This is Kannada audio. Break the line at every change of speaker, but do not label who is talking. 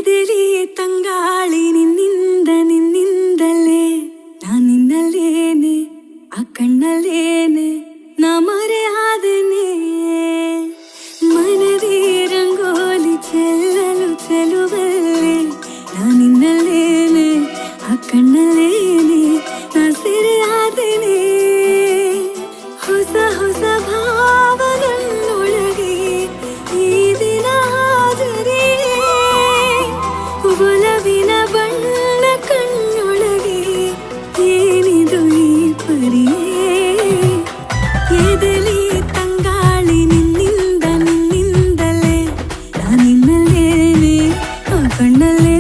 ಎದೆಲಿ ತಂಗಾಳಿ ನಿನ್ನಿಂದಲೇ ನಿನ್ನಲ್ಲೇನೆ ಆ ಕಣ್ಣಲ್ಲೇನೆ ನಾ ಮರೆ ಆದೆನೆ ಮನದಿ ರಂಗೋಲಿ ಚೆಲುವಲ್ಲೇ ನಿನ್ನಲ್ಲೇನೆ ಆ ಕಣ್ಣಲ್ಲೇನೆ ನಾ ಸೆರೆ ಆದೆನೆ ಹೊಸ ಹೊಸ ಭಾವಗಳೊಳಗೆ ಈ ದಿನ ಹಾಜರಿ ಒಲವಿನ ಬಣ್ಣ ಕಣ್ಣೊಳಗೆ ಏನಿದು ಈ ಪರಿಯೇ ಎದೆಲಿ ತಂಗಾಳಿ ನಿನ್ನಿಂದಲೇ ನಿನ್ನಲ್ಲೇನೆ ಆ ಕಣ್ಣಲ್ಲೇ